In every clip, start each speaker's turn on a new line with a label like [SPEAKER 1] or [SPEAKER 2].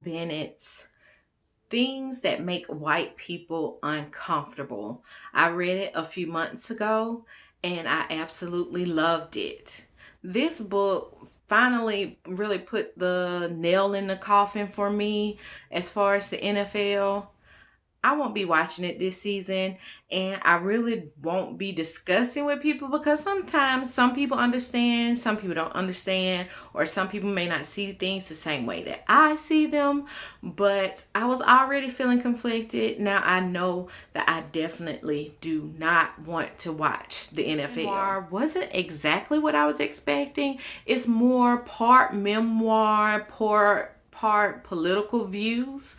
[SPEAKER 1] Bennett's Things That Make White People Uncomfortable. I read it a few months ago and I absolutely loved it. This book finally really put the nail in the coffin for me as far as the NFL. I won't be watching it this season, and I really won't be discussing with people because sometimes some people understand, some people don't understand, or some people may not see things the same way that I see them. But I was already feeling conflicted. Now I know that I definitely do not want to watch the NFL. Wasn't exactly what I was expecting. It's more part memoir, part political views.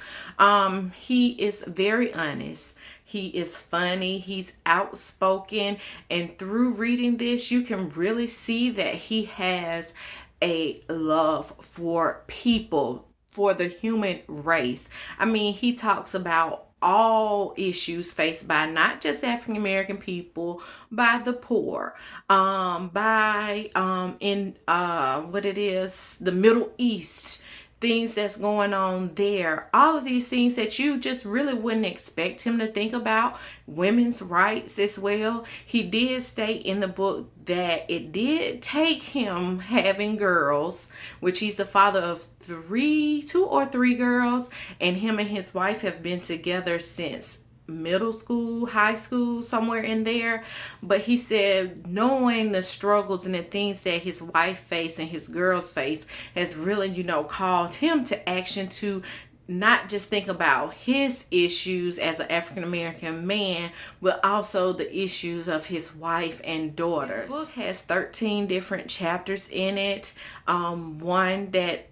[SPEAKER 1] He is very honest. He is funny. He's outspoken. And through reading this, you can really see that he has a love for people, for the human race. I mean, he talks about all issues faced by not just African American people, by the poor, by in what it is, the Middle East, things that's going on there, all of these things that you just really wouldn't expect him to think about. Women's rights as well. He did state in the book that it did take him having girls, which he's the father of two or three girls, and him and his wife have been together since middle school, high school, somewhere in there. But he said knowing the struggles and the things that his wife faced and his girls face has really, called him to action to not just think about his issues as an African American man, but also the issues of his wife and daughters. The book has 13 different chapters in it. One that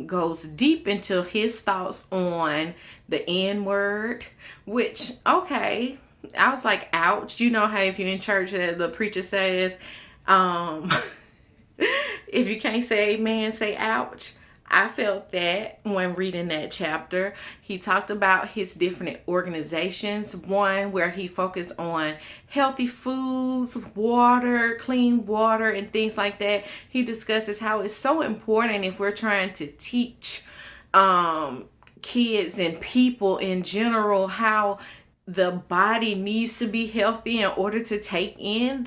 [SPEAKER 1] goes deep into his thoughts on the N word, which, okay, I was like, ouch. You know how if you're in church, the preacher says, if you can't say amen, say ouch. I felt that when reading that chapter. He talked about his different organizations. One where he focused on healthy foods, water, clean water, and things like that. He discusses how it's so important if we're trying to teach kids and people in general how the body needs to be healthy in order to take in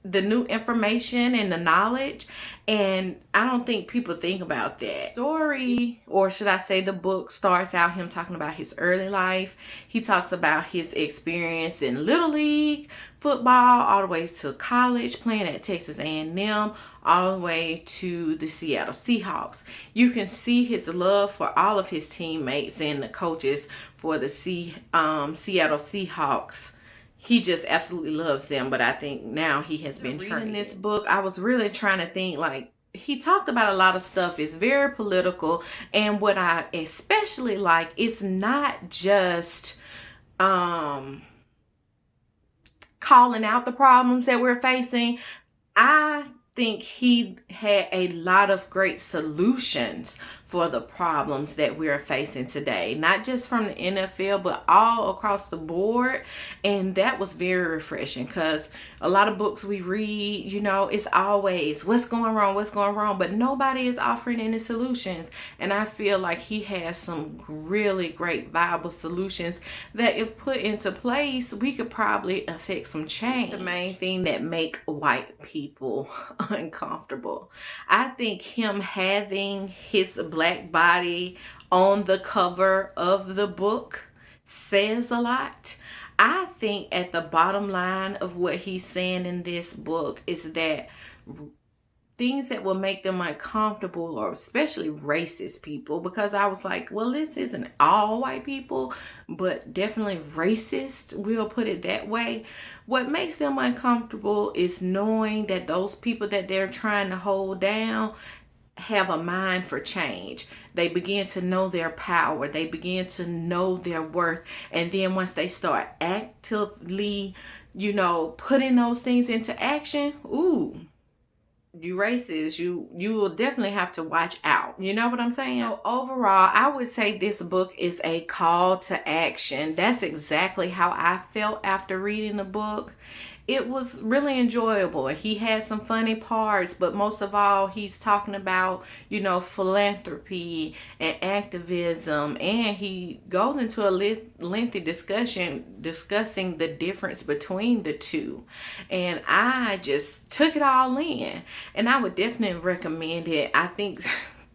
[SPEAKER 1] the new information and the knowledge. And I don't think people think about that. Story, or should I say the book, starts out him talking about his early life. He talks about his experience in Little League football, all the way to college, playing at Texas A&M, all the way to the Seattle Seahawks. You can see his love for all of his teammates and the coaches for the Seattle Seahawks. He just absolutely loves them. But I think now he has been reading this book. I was really trying to think, like, he talked about a lot of stuff. It's very political. And what I especially like, it's not just calling out the problems that we're facing. I think he had a lot of great solutions for the problems that we're facing today, not just from the NFL, but all across the board. And that was very refreshing, because a lot of books we read, it's always what's going wrong, but nobody is offering any solutions. And I feel like he has some really great viable solutions that, if put into place, we could probably affect some change. It's the main thing that make white people uncomfortable. I think him having his black body on the cover of the book says a lot. I think at the bottom line of what he's saying in this book is that things that will make them uncomfortable, or especially racist people, because I was like, well, this isn't all white people, but definitely racist, we'll put it that way. What makes them uncomfortable is knowing that those people that they're trying to hold down have a mind for change. They begin to know their power. They begin to know their worth. And then once they start actively, putting those things into action, ooh, you racist, you will definitely have to watch out. You know what I'm saying? So overall, I would say this book is a call to action. That's exactly how I felt after reading the book. it was really enjoyable. He had some funny parts, but most of all, he's talking about, philanthropy and activism, and he goes into a lengthy discussion discussing the difference between the two. And I just took it all in, and I would definitely recommend it. I think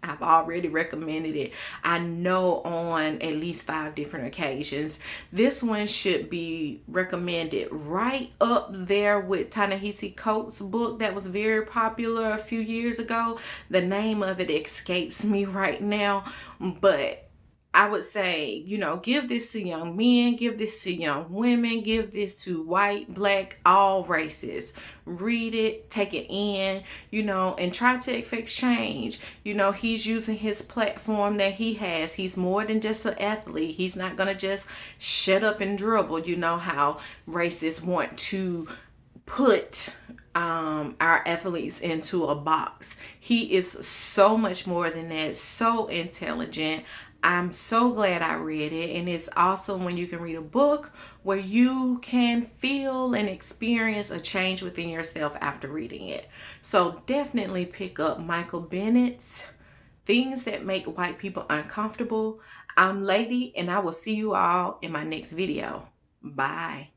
[SPEAKER 1] I've already recommended it, I know, on at least 5 different occasions. This one should be recommended right up there with Ta-Nehisi Coates' book that was very popular a few years ago. The name of it escapes me right now, but I would say, give this to young men, give this to young women, give this to white, black, all races. Read it, take it in, and try to affect change. He's using his platform that he has. He's more than just an athlete. He's not going to just shut up and dribble. You know how racists want to put our athletes into a box. He is so much more than that, so intelligent. I'm so glad I read it, and it's awesome when you can read a book where you can feel and experience a change within yourself after reading it. So definitely pick up Michael Bennett's Things That Make White People Uncomfortable. I'm Lady, and I will see you all in my next video. Bye.